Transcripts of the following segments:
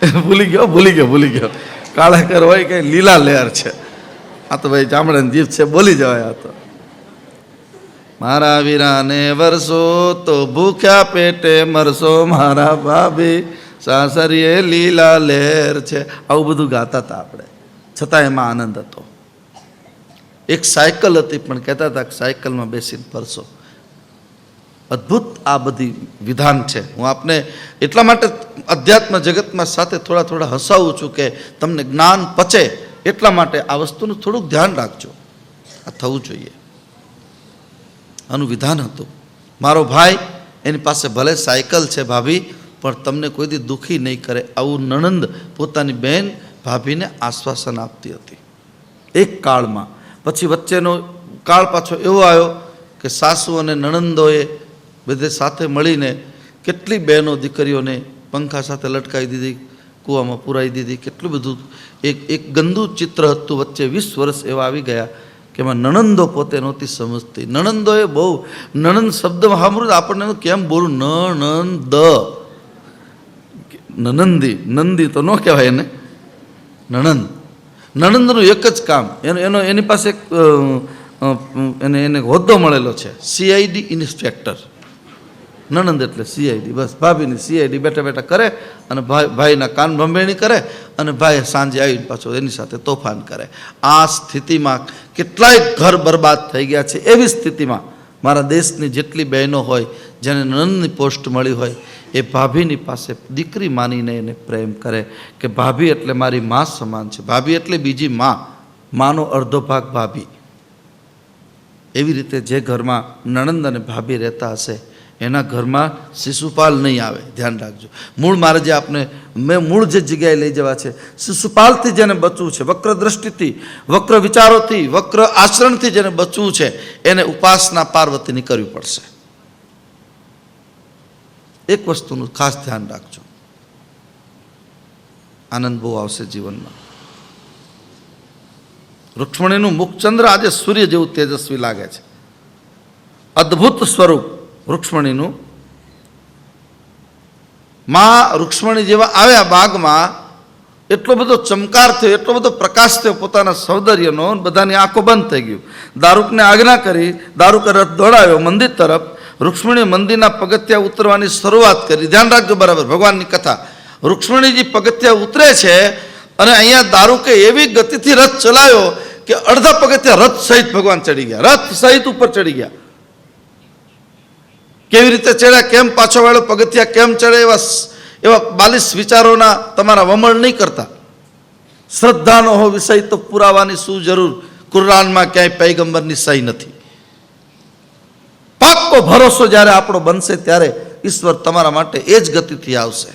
ભૂલી ગયો કાળેકર હોય કે લીલા લહેર છે. આ તો ભાઈ ચામડાની જીભ છે, બોલી જવાય. આ તો મારા વીરાને વરસો તો ભૂખ્યા પેટે મરસો, મારા ભાભી સાસરીએ લીલા લહેર છે. આવું બધું ગાતા હતા આપણે, છતાં એમાં આનંદ હતો. એક સાયકલ હતી, પણ કહેતા હતા કે સાયકલમાં બેસીને ફરશો. અદ્ભુત આ બધી વિધાન છે. હું આપને એટલા માટે અધ્યાત્મ જગતમાં સાથે થોડા હસાવું છું કે તમને જ્ઞાન પચે, એટલા માટે આ વસ્તુનું થોડુંક ધ્યાન રાખજો. આ થવું જોઈએ. આનું વિધાન હતું. મારો ભાઈ, એની પાસે ભલે સાયકલ છે ભાભી, પણ તમને કોઈ દી દુઃખી નહીં કરે, આવું નણંદ પોતાની બહેન ભાભીને આશ્વાસન આપતી હતી એક કાળમાં. પછી વચ્ચેનો કાળ પાછો એવો આવ્યો કે સાસુ અને નણંદોએ બધે સાથે મળીને કેટલી બહેનો દીકરીઓને પંખા સાથે લટકાવી દીધી, કૂવામાં પુરાઈ દીધી. કેટલું બધું એક ગંદુ ચિત્ર હતું. વચ્ચે 20 વર્ષ એવા આવી ગયા કે એમાં નણંદો પોતે નહોતી સમજતી. નણંદોએ બહુ, નણંદ શબ્દ સાંભળ્યું આપણને કેમ બોલું, નણંદ, નનંદી, નંદી તો ન કહેવાય એને, નણંદ. નણંદનું એક જ કામ, એની પાસે એને હોદ્દો મળેલો છે, CID ઇન્સ્પેક્ટર. નણંદ એટલે CID, બસ ભાભીની CID બેઠા બેઠા કરે અને ભાઈના કાન ભંભેણી કરે અને ભાઈ સાંજે આવીને પાછો એની સાથે તોફાન કરે. આ સ્થિતિમાં કેટલાય ઘર બરબાદ થઈ ગયા છે. એવી સ્થિતિમાં મારા દેશની જેટલી બહેનો હોય જેને નણંદની પોસ્ટ મળી હોય, એ ભાભીની પાસે દીકરી માનીને એને પ્રેમ કરે કે ભાભી એટલે મારી મા સમાન છે, ભાભી એટલે બીજી મા, માનો અડધો ભાગ ભાભી. એવી રીતે જે ઘરમાં નણંદ અને ભાભી રહેતા હશે એના ઘરમાં શિશુપાલ નહીં આવે. ધ્યાન રાખજો. મારે જે મૂળ જે જગ્યાએ લઈ જવા છે, શિશુપાલથી જેને બચવું છે, વક્ર દ્રષ્ટિથી, વક્ર વિચારોથી, વક્ર આચરણથી જેને બચવું છે, એને ઉપાસના પાર્વતીની કરવી પડશે. એક વસ્તુનું ખાસ ધ્યાન રાખજો, આનંદ બહુ આવશે જીવનમાં. રૂક્ષ્મણીનું મુખચંદ્ર આજે સૂર્ય જેવું તેજસ્વી લાગે છે. અદ્ભુત સ્વરૂપ રૂક્ષ્મણીનું. માં રૂક્ષ્મણી જેવા આવ્યા બાગમાં, એટલો બધો ચમકાર થયો, એટલો બધો પ્રકાશ થયો પોતાના સૌંદર્યનો, બધાની આંખો બંધ થઈ ગયું. દારૂકને આજ્ઞા કરી, દારૂકે રથ દોડાવ્યો મંદિર તરફ. રૂક્ષ્મણી મંદિરના પગથિયા ઉતરવાની શરૂઆત કરી. ધ્યાન રાખજો બરાબર, ભગવાનની કથા. રૂક્ષ્મણીજી પગથિયા ઉતરે છે અને અહીંયા દારૂકે એવી ગતિથી રથ ચલાવ્યો કે અડધા પગથિયા રથ સહિત ભગવાન ચડી ગયા, રથ સહિત ઉપર ચડી ગયા. કેવી રીતે ચડ્યા, કેમ પાછો વાળો પગથિયા કેમ ચડે, એવા 42 વિચારોના તમારા વમળ નહીં કરતા. શ્રદ્ધાનો હો વિષય તો પુરાવાની શું જરૂર, કુરાનમાં ક્યાંય પૈગંબરની સહી નથી. પાક્કો ભરોસો જ્યારે આપણો બનશે ત્યારે ઈશ્વર તમારા માટે એ જ ગતિથી આવશે.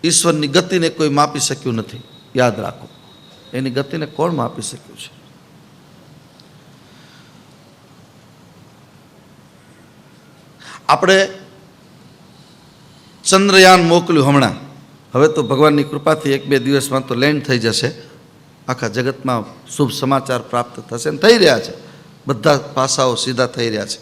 ઈશ્વરની ગતિને કોઈ માપી શક્યું નથી, યાદ રાખો. એની ગતિને કોણ માપી શક્યું છે? આપણે ચંદ્રયાન મોકલ્યું હમણાં. હવે તો ભગવાનની કૃપાથી 1-2 દિવસમાં તો લેન્ડ થઈ જશે. આખા જગતમાં શુભ સમાચાર પ્રાપ્ત થશે ને થઈ રહ્યા છે. બધા પાસાઓ સીધા થઈ રહ્યા છે.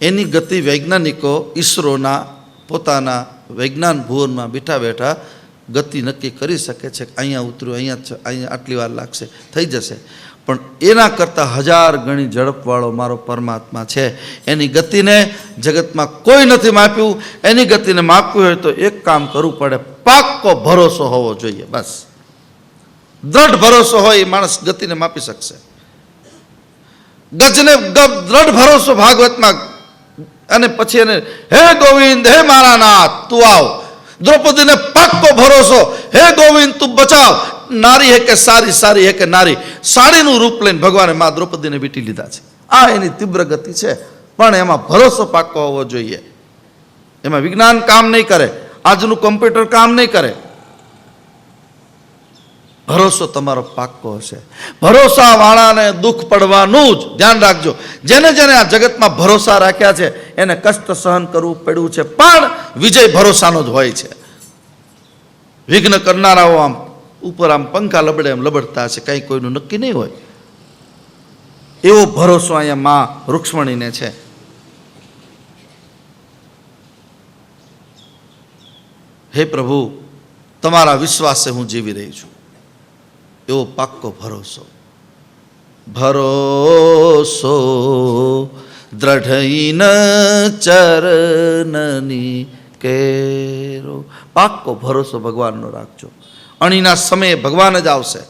એની ગતિ વૈજ્ઞાનિકો ઈસરોના પોતાના વૈજ્ઞાન ભુવનમાં બેઠા બેઠા ગતિ નક્કી કરી શકે છે કે અહીંયા ઉતર્યું, અહીંયા આટલી વાર લાગશે, થઈ જશે. પણ એના કરતાં 1000 ગણી ઝડપવાળો મારો પરમાત્મા છે. એની ગતિને જગતમાં કોઈ નથી માપ્યું. એની ગતિને માપવી હોય તો એક કામ કરવું પડે, પાક્કો ભરોસો હોવો જોઈએ. બસ દ્રઢ ભરોસો હોય એ માણસ ગતિને માપી શકશે. ગજને દ્રઢ ભરોસો ભાગવતમાં, અને પછી એને હે ગોવિંદ, હે મારા નાથ તું આવ. દ્રૌપદીને પાક્કો ભરોસો, હે ગોવિંદ તું બચાવ. નારી હે કે સારી, સારી હે કે નારી. સાડીનું રૂપ લઈને ભગવાને મા દ્રૌપદીને વીંટી લીધા છે. આ એની તીવ્ર ગતિ છે. પણ એમાં ભરોસો પાક્કો હોવો જોઈએ. એમાં વિજ્ઞાન કામ નહીં કરે, આજનું કમ્પ્યુટર કામ નહીં કરે. ભરોસો તમારો પાક્કો હશે. ભરોસા વાળાને દુઃખ પડવાનું જ. ધ્યાન રાખજો, જેને જેને આ જગતમાં ભરોસા રાખ્યા છે એને કષ્ટ સહન કરવું પડ્યું છે, પણ વિજય ભરોસાનો જ હોય છે. વિઘ્ન કરનારાઓ આમ ઉપર આમ પંખા લબડે એમ લબડતા હશે, કંઈ કોઈનું નક્કી નહીં હોય. એવો ભરોસો અહીંયા માં રૂક્ષ્મણીને છે. હે પ્રભુ, તમારા વિશ્વાસે હું જીવી રહી છું, એવો પાક્કો ભરોસો. ભરોસો દ્રઢઈન ચરણની કેરો. પાક્કો ભરોસો ભગવાનનો રાખજો. અણીના સમયે ભગવાન જ આવશે.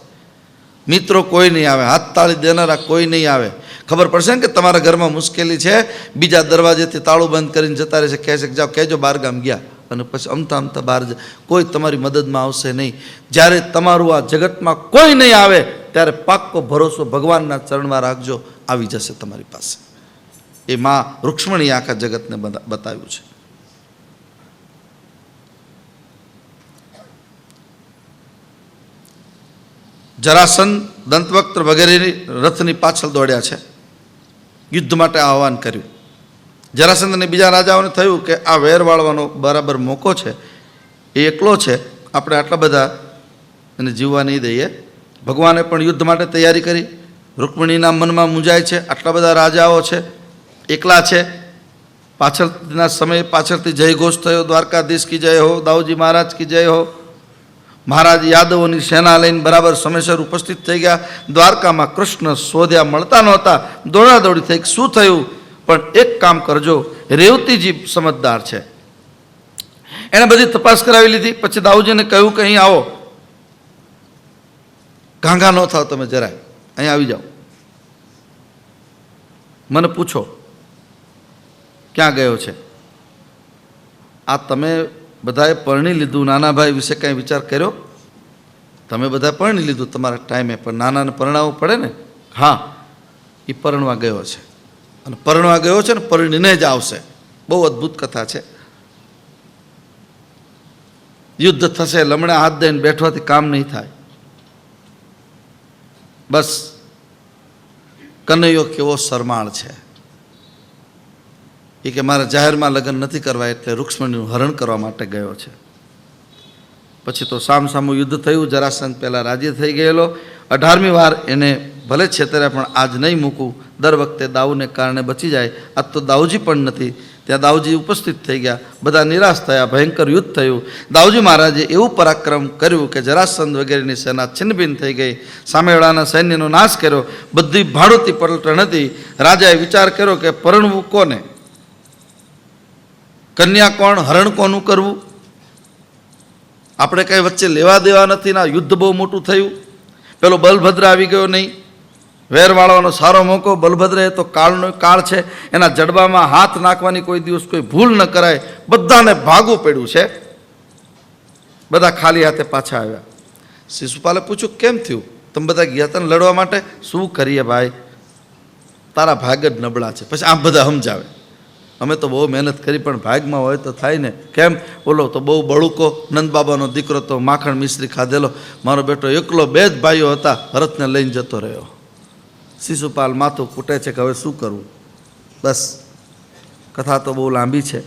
મિત્રો કોઈ નહીં આવે, હાથ તાળી દેનારા કોઈ નહીં આવે. ખબર પડશે ને કે તમારા ઘરમાં મુશ્કેલી છે, બીજા દરવાજેથી તાળું બંધ કરીને જતા રહેશે, કહેશે કે જાઓ કહેજો બહાર ગામ ગયા, અને પછી અમથા અમથા બહાર કોઈ તમારી મદદમાં આવશે નહીં. જ્યારે તમારું આ જગતમાં કોઈ નહીં આવે ત્યારે પાક્કો ભરોસો ભગવાનના ચરણમાં રાખજો, આવી જશે તમારી પાસે. એ માં રૂક્ષ્મણી આખા જગતને બતાવ્યું છે. જરાસંધ દંતવક્ત્ર વગેરેની રથની પાછળ દોડ્યા છે, યુદ્ધ માટે આહવાન કર્યું. જરાસંધ અને બીજા રાજાઓને થયું કે આ વેર વાળવાનો બરાબર મોકો છે, એ એકલો છે, આપણે આટલા બધા એને જીવવા નહીં દઈએ. ભગવાને પણ યુદ્ધ માટે તૈયારી કરી. રૂકમિણીના મનમાં મૂંઝાય છે, આટલા બધા રાજાઓ છે, એકલા છે. પાછળના સમયે પાછળથી જય ઘોષ થયો, દ્વારકાધીશ કી જય હો, દાઉજી મહારાજ કી જય હો. મહારાજ યાદવોની સેના લઈને બરાબર સમયસર ઉપસ્થિત થઈ ગયા. દ્વારકામાં કૃષ્ણ શોધ્યા, મળતા નહોતા, દોડાદોડી થઈ. શું થયું? પણ એક કામ કરજો, રેવતીજી સમજદાર છે, એણે બધી તપાસ કરાવી લીધી. પછી દાઉજીને કહ્યું કે અહીં આવો, ઘાંઘા ન થાવ તમે, જરાય અહીં આવી જાઓ, મને પૂછો ક્યાં ગયો છે. આ તમે બધાએ પરણી લીધું, નાના ભાઈ વિશે કાંઈ વિચાર કર્યો? તમે બધા પરણી લીધું તમારા ટાઈમે, પણ નાનાને પરણાવવું પડે ને. હા, એ પરણવા ગયો છે, અને પરણવા ગયો છે ને પરણીને જ આવશે. બહુ અદ્ભુત કથા છે. યુદ્ધ થશે, લમણે હાથ દઈને બેઠવાથી કામ નહીં થાય. બસ કનૈયો કેવો શરમાળ છે, એ કે મારે જાહેરમાં લગ્ન નથી કરવા, એટલે રૂક્ષ્મણીનું હરણ કરવા માટે ગયો છે. પછી તો સામસામું યુદ્ધ થયું. જરાસંધ પહેલાં રાજી થઈ ગયેલો. 18મી વાર એને ભલે છેતર્યા, પણ આજ નહીં મૂકું. દર વખતે દાઉને કારણે બચી જાય. આજ તો દાઉજી પણ નથી. ત્યાં દાઉજી ઉપસ્થિત થઈ ગયા. બધા નિરાશ થયા. ભયંકર યુદ્ધ થયું. દાઉજી મહારાજે એવું પરાક્રમ કર્યું કે જરાસંધ વગેરેની સેના છિન્નભિન્ન થઈ ગઈ. સામેવાળાના સૈન્યનો નાશ કર્યો. બધી ભાડુતી પલટણ હતી. રાજાએ વિચાર કર્યો કે પરણવું કોને, કન્યા કોણ, હરણ કોનું કરવું. આપણે કંઈ વચ્ચે લેવા દેવા નથી ના. યુદ્ધ બહુ મોટું થયું. પેલો બલભદ્ર આવી ગયો નહીં, વેર વાળવાનો સારો મોકો. બલભદ્ર એ તો કાળનો કાળ છે, એના જડબામાં હાથ નાખવાની કોઈ દિવસ કોઈ ભૂલ ન કરાય. બધાને ભાગવું પડ્યું છે. બધા ખાલી હાથે પાછા આવ્યા. શિશુપાલે પૂછ્યું કેમ થયું? તમે બધા ગયા હતા ને લડવા માટે? શું કરીએ ભાઈ, તારા ભાગ જ નબળા છે. પછી આમ બધા સમજાવે, અમે તો બહુ મહેનત કરી, પણ ભાગમાં હોય તો થાય ને. કેમ? બોલો તો બહુ બળુકો, નંદબાબાનો દીકરો તો માખણ મિશ્રી ખાધેલો, મારો બેટો એકલો, 2 જ ભાઈઓ હતા, ભરતને લઈને જતો રહ્યો. શિશુપાલ માથું કૂટે છે કે હવે શું કરવું. બસ કથા તો બહુ લાંબી છે.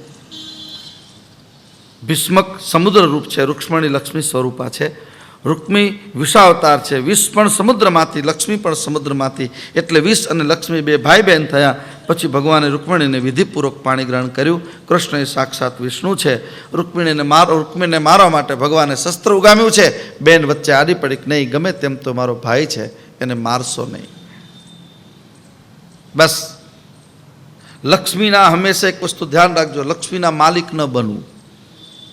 ભીષ્મક સમુદ્ર રૂપ છે, રૂક્ષ્મણી લક્ષ્મી સ્વરૂપા છે. રૂક્મી વિષાવતાર છે. વિષ પણ સમુદ્રમાંથી, લક્ષ્મી પણ સમુદ્રમાંથી, એટલે વિષ અને લક્ષ્મી 2 ભાઈ બહેન થયા. પછી ભગવાને રૂક્મિણીને વિધિપૂર્વક પાણી ગ્રહણ કર્યું. કૃષ્ણ એ સાક્ષાત વિષ્ણુ છે. રૂક્મિણીને મારવા માટે ભગવાને શસ્ત્ર ઉગામ્યું છે. બેન વચ્ચે આડી પડી કે નહીં, ગમે તેમ તો મારો ભાઈ છે, એને મારશો નહીં. બસ લક્ષ્મીના હંમેશા એક વસ્તુ ધ્યાન રાખજો, લક્ષ્મીના માલિક ન બનવું.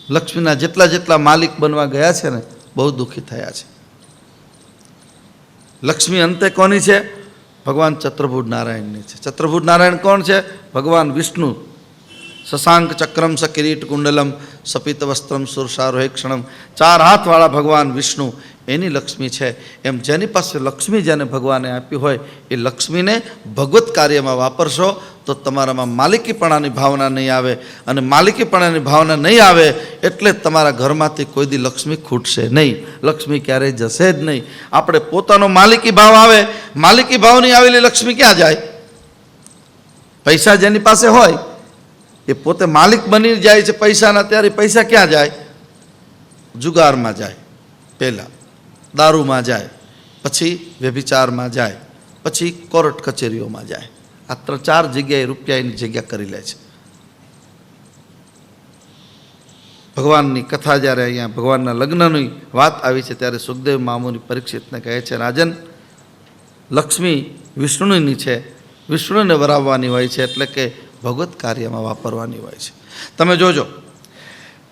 લક્ષ્મીના જેટલા માલિક બનવા ગયા છે ને, બહુ દુઃખી થયા છે. લક્ષ્મી અંતે કોની છે? ભગવાન ચતુર્ભુજ નારાયણની છે. ચતુર્ભુજ નારાયણ કોણ છે? ભગવાન વિષ્ણુ. શશાંક ચક્રમ સ કિરીટ કુંડલમ સપિત વસ્ત્રમ સુરસારોહેક્ષણમ. 4 હાથવાળા ભગવાન વિષ્ણુ, એની લક્ષ્મી છે. એમ જેની પાસે લક્ષ્મી જેને ભગવાને આપી હોય, એ લક્ષ્મીને ભગવત કાર્યમાં વાપરશો તો તમારામાં માલિકીપણાની ભાવના નહીં આવે. અને માલિકીપણાની ભાવના નહીં આવે એટલે તમારા ઘરમાંથી કોઈ દી લક્ષ્મી ખૂટશે નહીં. લક્ષ્મી ક્યારેય જશે જ નહીં. આપણે પોતાનો માલિકી ભાવ આવે, માલિકી ભાવની આવેલી લક્ષ્મી ક્યાં જાય? પૈસા જેની પાસે હોય એ પોતે માલિક બની જાય છે પૈસાના, ત્યારે પૈસા ક્યાં જાય? જુગારમાં જાય, પહેલાં દારૂમાં જાય, પછી વ્યભિચારમાં જાય, પછી કોર્ટ કચેરીઓમાં જાય. આ 3-4 જગ્યાએ રૂપિયાની જગ્યા કરી લે છે. ભગવાનની કથા જ્યારે અહીંયા ભગવાનના લગ્નની વાત આવી છે ત્યારે સુખદેવ મામુની પરીક્ષિતને કહે છે, રાજન, લક્ષ્મી વિષ્ણુની છે, વિષ્ણુને વરાવવાની હોય છે, એટલે કે ભગવત કાર્યમાં વાપરવાની હોય છે. તમે જોજો,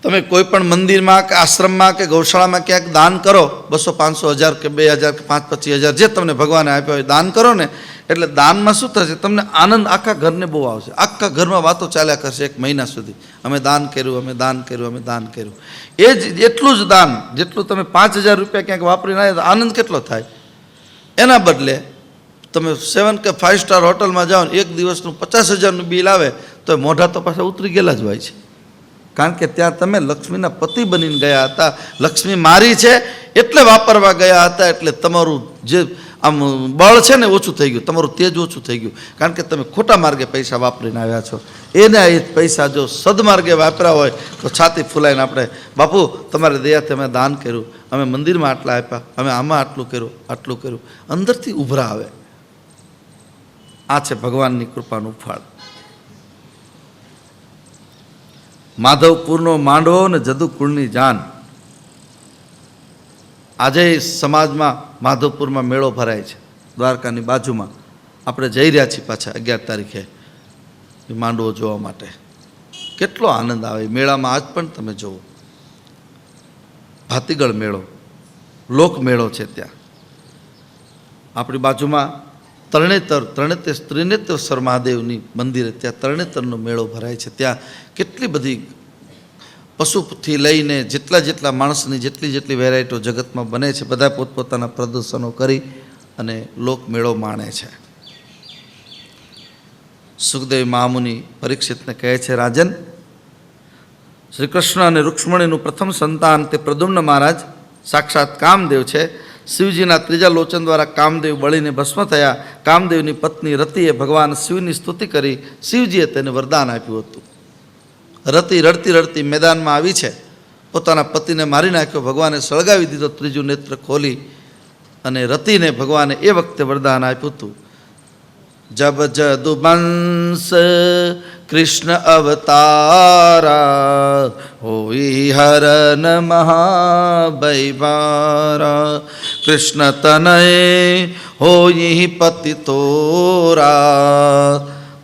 તમે કોઈ પણ મંદિરમાં કે આશ્રમમાં કે ગૌશાળામાં ક્યાંક દાન કરો, 200, 500, 1000 કે 2000 કે 25,000 જે તમને ભગવાને આપ્યો હોય દાન કરો ને, એટલે દાનમાં શું થશે, તમને આનંદ આખા ઘરને બહુ આવશે. આખા ઘરમાં વાતો ચાલ્યા કરશે 1 મહિના સુધી, અમે દાન કર્યું, અમે દાન કર્યું, અમે દાન કર્યું. એ જ એટલું જ દાન જેટલું તમે 5000 રૂપિયા ક્યાંક વાપરીને આવ્યા તો આનંદ કેટલો થાય. એના બદલે તમે 7 કે 5 સ્ટાર હોટલમાં જાઓ ને 1 દિવસનું 50,000નું બિલ આવે તો મોઢા તો પાછા ઉતરી ગયેલા જ હોય છે. કારણ કે ત્યાં તમે લક્ષ્મીના પતિ બનીને ગયા હતા, લક્ષ્મી મારી છે એટલે વાપરવા ગયા હતા, એટલે તમારું જે આમ બળ છે ને ઓછું થઈ ગયું, તમારું તેજ ઓછું થઈ ગયું. કારણ કે તમે ખોટા માર્ગે પૈસા વાપરીને આવ્યા છો. એના એ પૈસા જો સદમાર્ગે વાપર્યા હોય તો છાતી ફૂલાઈને આપણે, બાપુ તમારી દયાથી અમે દાન કર્યું, અમે મંદિરમાં આટલા આપ્યા, અમે આમાં આટલું કર્યું, આટલું કર્યું, અંદરથી ઉભરા આવે. આ છે ભગવાનની કૃપાનું ફળ. માધવપુરનો માંડવો ને જદુકુળની જાન. આજે સમાજમાં માધવપુરમાં મેળો ભરાય છે, દ્વારકાની બાજુમાં. આપણે જઈ રહ્યા છીએ પાછા 11 તારીખે એ માંડવો જોવા માટે. કેટલો આનંદ આવે મેળામાં. આજ પણ તમે જુઓ, ભાતીગળ મેળો, લોક મેળો છે ત્યાં. આપણી બાજુમાં ત્રિનેત્રેશ્વર મહાદેવની મંદિરે ત્યાં તરણેતરનો મેળો ભરાય છે. ત્યાં કેટલી બધી પશુથી લઈને જેટલા માણસની જેટલી વેરાયટીઓ જગતમાં બને છે, બધા પોતપોતાના પ્રદર્શનો કરી અને લોકમેળો માણે છે. સુખદેવ મહામુનિ પરીક્ષિતને કહે છે, રાજન, શ્રી કૃષ્ણ અને રૂક્ષ્મણીનું પ્રથમ સંતાન તે પ્રદ્યુમ્ન મહારાજ સાક્ષાત કામદેવ છે. શિવજીના ત્રીજા લોચન દ્વારા કામદેવ બળીને ભસ્મ થયા. કામદેવની પત્ની રતિએ ભગવાન શિવની સ્તુતિ કરી. શિવજીએ તેને વરદાન આપ્યું હતું. રતિ રડતી રડતી મેદાનમાં આવી છે, પોતાના પતિને મારી નાખ્યો, ભગવાને સળગાવી દીધો ત્રીજું નેત્ર ખોલી. અને રતિને ભગવાને એ વખતે વરદાન આપ્યું હતું, જબ જદુવંશ કૃષ્ણ અવતારા હોઈ હરન મહાબૈવારા કૃષ્ણ તનય હોઈ પતિ તોરા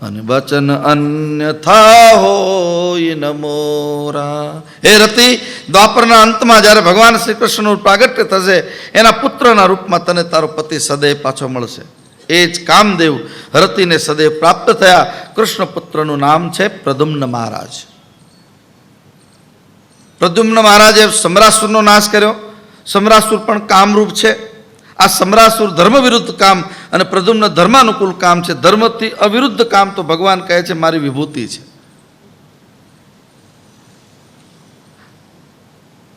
અને વચન અન્યથા હોય નમોરા. હે રતિ, દ્વાપરના અંતમાં જ્યારે ભગવાન શ્રી કૃષ્ણનું પ્રાગટ્ય થશે, એના પુત્રના રૂપમાં તને તારો પતિ સદૈવ પાછો મળશે. એ જ કામદેવ રતિને સદૈવ પ્રાપ્ત થયા. કૃષ્ણ પુત્રનું નામ છે પ્રદ્યુમ્ન મહારાજ. પ્રદ્યુમ્ન મહારાજે સમરાસુરનો નાશ કર્યો. સમરાસુર પણ કામરૂપ છે. આ સમરાસુર ધર્મ વિરુદ્ધ કામ અને પ્રદ્યુમ્ન ધર્માનુકૂળ કામ છે. ધર્મથી અવિરુદ્ધ કામ તો ભગવાન કહે છે મારી વિભૂતિ છે.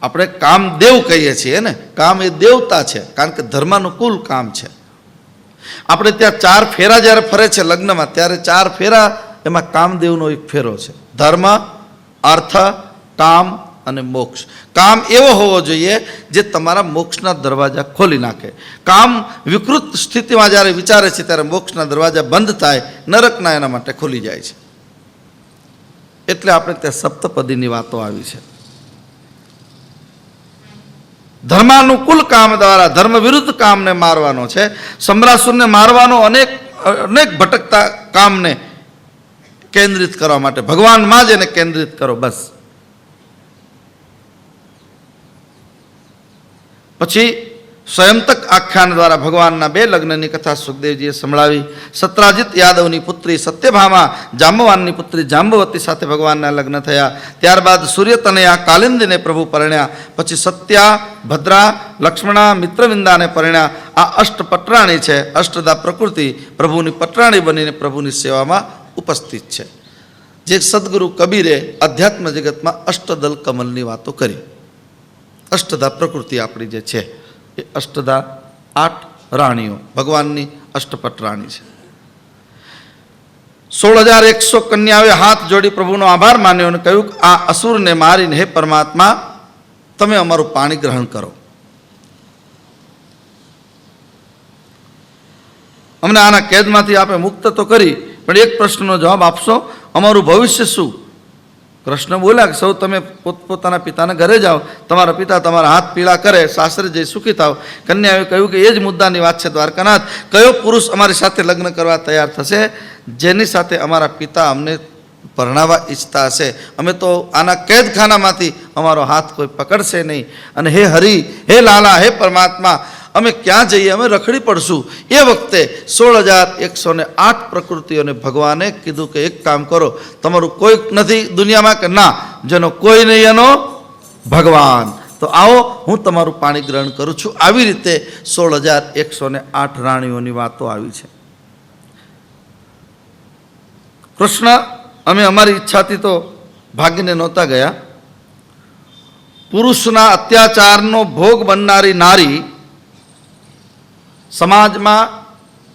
આપણે કામદેવ કહીએ છીએ ને, કામ એ દેવતા છે, કારણ કે ધર્માનુકૂળ કામ છે. આપણે ત્યાં 4 ફેરા જ્યારે ફરે છે લગ્નમાં, ત્યારે 4 ફેરા એમાં કામદેવનો એક ફેરો છે. ધર્મ, અર્થ, કામ અને મોક્ષ. કામ એવો હોવો જોઈએ જે તમારા મોક્ષના દરવાજા ખોલી નાખે. કામ વિકૃત સ્થિતિમાં જ્યારે વિચારે છે ત્યારે મોક્ષના દરવાજા બંધ થાય, નરકના એના માટે ખુલી જાય છે. એટલે આપણે ત્યાં સપ્તપદીની વાતો આવી છે. ધર્માનુકૂળ કામ દ્વારા ધર્મ વિરુદ્ધ કામને મારવાનો છે. સમરાસુરને મારવાનો અનેક ભટકતા કામને કેન્દ્રિત કરવા માટે ભગવાનમાં જ એને કેન્દ્રિત કરો, બસ. પછી સ્વયંતક આખ્યાન દ્વારા ભગવાનના 2 લગ્નની કથા સુખદેવજીએ સંભળાવી. સત્રાજીત યાદવની પુત્રી સત્યભામા જાંબવાનની પુત્રી જાંબવતી સાથે ભગવાનના લગ્ન થયા. ત્યારબાદ સૂર્યતનયા કાલિંદીને પ્રભુ પરણ્યા. પછી સત્યા, ભદ્રા, લક્ષ્મણા, મિત્રવિંદાને પરણ્યા. આ અષ્ટપટરાણી છે. અષ્ટદા પ્રકૃતિ પ્રભુની પટરાણી બનીને પ્રભુની સેવામાં ઉપસ્થિત છે. જે સદગુરુ કબીરે અધ્યાત્મ જગતમાં અષ્ટદલ કમલની વાતો કરી. અષ્ટદા પ્રકૃતિ આપણી જે છે એ અષ્ટદા 8 રાણીઓ ભગવાનની અષ્ટપટ રાણી છે. 16,100 કન્યાઓએ હાથ જોડી પ્રભુનો આભાર માન્યો અને કહ્યું, આ અસુરને મારીને હે પરમાત્મા તમે અમારું પાણી ગ્રહણ કરો. અમને આના કેદમાંથી આપે મુક્ત તો કરી, પણ એક પ્રશ્નનો જવાબ આપશો, અમારું ભવિષ્ય શું? કૃષ્ણ બોલ્યા કે સૌ તમે પોતપોતાના પિતાના ઘરે જાઓ, તમારા પિતા તમારા હાથ પીળા કરે, સાસરે જઈ સુખી થાવ. કન્યાએ કહ્યું કે એ જ મુદ્દાની વાત છે દ્વારકાનાથ, કયો પુરુષ અમારી સાથે લગ્ન કરવા તૈયાર થશે જેની સાથે અમારા પિતા અમને પરણાવવા ઈચ્છતા હશે? અમે તો આના કેદખાનામાંથી અમારો હાથ કોઈ પકડશે નહીં. અને હે હરિ, હે લાલા, હે પરમાત્મા, અમે ક્યાં જઈએ? અમે રખડી પડશું. એ વખતે 16,108 પ્રકૃતિઓને ભગવાને કીધું કે એક કામ કરો, તમારું કોઈ નથી દુનિયામાં કે ના, જેનો કોઈ નહીં એનો ભગવાન. તો આવો હું તમારું પાણી ગ્રહણ કરું છું. આવી રીતે 16,108 રાણીઓની વાતો આવી છે. કૃષ્ણ, અમે અમારી ઈચ્છાથી તો ભાગીને નહોતા ગયા. પુરુષના અત્યાચારનો ભોગ બનનારી નારી સમાજમાં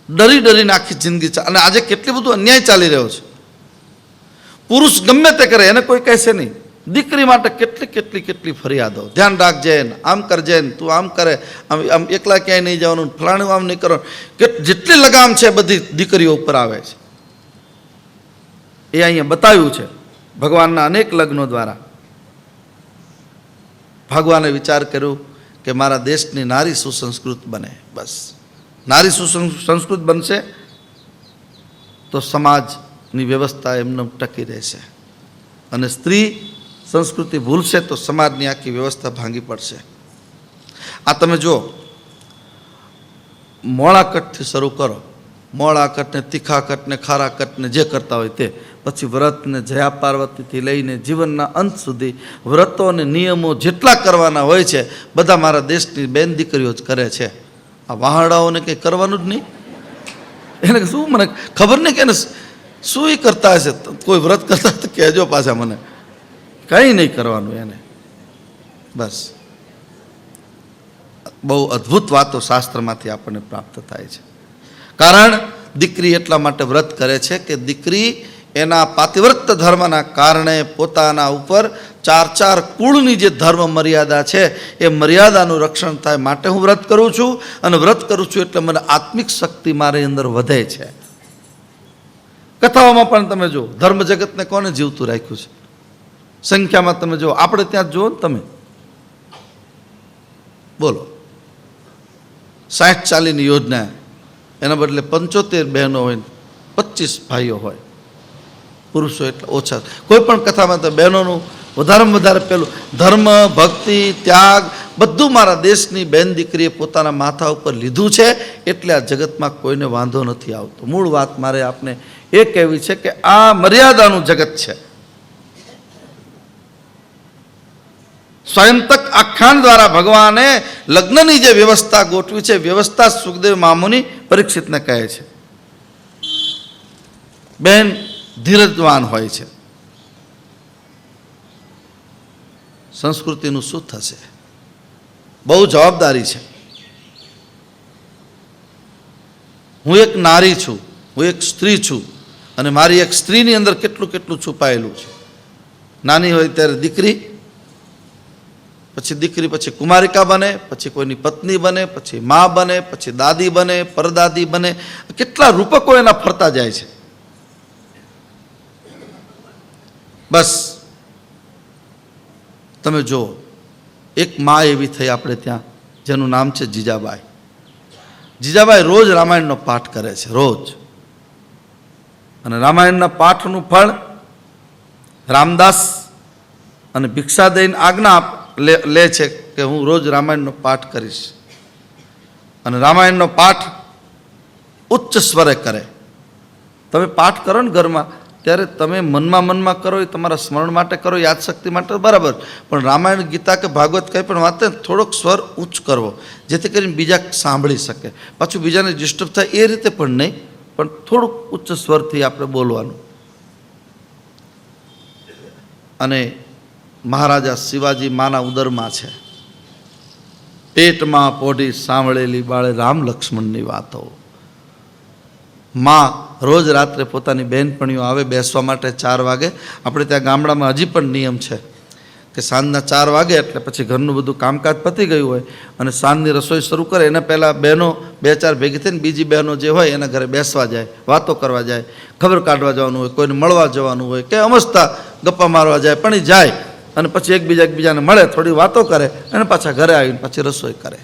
ડરી ડરીને આખી જિંદગી અને આજે કેટલી બધું અન્યાય ચાલી રહ્યો છે. પુરુષ ગમે તે કરે એને કોઈ કહેશે નહીં. દીકરી માટે કેટલી ફરિયાદો, ધ્યાન રાખજે, આમ કરજે, તું આમ કરે, આમ એકલા ક્યાંય નહીં જવાનું, ફલાણું આમ નહીં કરવાનું, કે જેટલી લગામ છે બધી દીકરીઓ ઉપર આવે છે. એ અહીંયા બતાવ્યું છે ભગવાનના અનેક લગ્નો દ્વારા. ભગવાને વિચાર કર્યો કે મારા દેશની નારી સુસંસ્કૃત બને. બસ નારી સુસંસ્કૃત બનશે તો સમાજની વ્યવસ્થા એમને ટકી રહેશે, અને સ્ત્રી સંસ્કૃતિ ભૂલશે તો સમાજની આખી વ્યવસ્થા ભાંગી પડશે. આ તમે જો, મોળા કટથી શરૂ કરો, મોળા કટને, તીખા કટને, ખારા કટને જે કરતા હોય તે, પછી વ્રતને જયા પાર્વતીથી લઈને જીવનના અંત સુધી વ્રતો અને નિયમો જેટલા કરવાના હોય છે બધા મારા દેશની બેન દીકરીઓ જ કરે છે. આ વહાડાઓને કંઈ કરવાનું જ નહીં. એને શું, મને ખબર નહીં કે એને શું એ કરતા હશે. કોઈ વ્રત કરતા તો કહેજો પાછા મને. કંઈ નહીં કરવાનું એને. બસ બહુ અદ્ભુત વાતો શાસ્ત્રમાંથી આપણને પ્રાપ્ત થાય છે. કારણ દીકરી એટલા માટે વ્રત કરે છે કે દીકરી એના પાતિવ્રત ધર્મના કારણે પોતાના ઉપર 4 કુળની જે ધર્મ મર્યાદા છે એ મર્યાદાનું રક્ષણ થાય માટે હું વ્રત કરું છું. અને વ્રત કરું છું એટલે મને આત્મિક શક્તિ મારી અંદર વધે છે. કથાઓમાં પણ તમે જુઓ, ધર્મ જગતને કોને જીવતું રાખ્યું છે? સંખ્યામાં તમે જુઓ, આપણે ત્યાં જુઓ ને તમે, બોલો 60-40ની યોજના, એના બદલે 75 બહેનો હોય, 25 ભાઈઓ હોય, પુરુષો એટલે ઓછા. કોઈ પણ કથામાં તો બહેનોનું વધારેમાં વધારે પેલું ધર્મ, ભક્તિ, ત્યાગ બધું મારા દેશની બેન દીકરીએ પોતાના માથા ઉપર લીધું છે, એટલે આ જગતમાં કોઈને વાંધો નથી આવતો. મૂળ વાત મારે આપને એ કહેવી છે કે આ મર્યાદાનું જગત છે. સ્વયંતક આખ્યાન દ્વારા ભગવાને લગ્નની જે વ્યવસ્થા ગોઠવી છે, વ્યવસ્થા સુખદેવ મામુની પરીક્ષિતને કહે છે. બેન ધીરજવાન હોય છે. સંસ્કૃતિનું શું થશે? બહુ જવાબદારી છે. હું એક નારી છું, હું એક સ્ત્રી છું, અને મારી એક સ્ત્રીની અંદર કેટલું છુપાયેલું છે. નાની હોય ત્યારે દીકરી, પછી કુમારિકા બને, પછી કોઈની પત્ની બને, પછી મા બને, પછી દાદી બને, પરદાદી બને. કેટલા રૂપકો એના ફરતા જાય છે. બસ તમે જુઓ, એક મા એવી થઈ આપણે ત્યાં જેનું નામ છે જીજાબાઈ. જીજાબાઈ રોજ રામાયણનો પાઠ કરે છે, રોજ. અને રામાયણના પાઠનું ફળ રામદાસ અને ભિક્ષા દઈને આજ્ઞા લે છે કે હું રોજ રામાયણનો પાઠ કરીશ. અને રામાયણનો પાઠ ઉચ્ચ સ્વરે કરે. તમે પાઠ કરો ને ઘરમાં, ત્યારે તમે મનમાં કરો, એ તમારા સ્મરણ માટે કરો, યાદશક્તિ માટે બરાબર, પણ રામાયણ, ગીતા કે ભાગવત કંઈ પણ વાંચે થોડોક સ્વર ઉચ્ચ કરવો, જેથી કરીને બીજા સાંભળી શકે. પાછું બીજાને ડિસ્ટર્બ થાય એ રીતે પણ નહીં, પણ થોડુંક ઉચ્ચ સ્વરથી આપણે બોલવાનું. અને મહારાજા શિવાજી માના ઉદરમાં છે, પેટમાં પોઢી સાંભળેલી બાળે રામ લક્ષ્મણની વાતો. માં રોજ રાત્રે પોતાની બહેનપણીઓ આવે બેસવા માટે 4 વાગે. આપણે ત્યાં ગામડામાં હજી પણ નિયમ છે કે સાંજના 4 વાગે એટલે પછી ઘરનું બધું કામકાજ પતી ગયું હોય અને સાંજની રસોઈ શરૂ કરે એના પહેલાં બહેનો 2-4 ભેગી થઈને બીજી બહેનો જે હોય એના ઘરે બેસવા જાય, વાતો કરવા જાય, ખબર કાઢવા જવાનું હોય, કોઈને મળવા જવાનું હોય, કે અમસ્તા ગપ્પા મારવા જાય, પણ એ જાય અને પછી એકબીજાને મળે, થોડી વાતો કરે અને પાછા ઘરે આવીને પાછી રસોઈ કરે.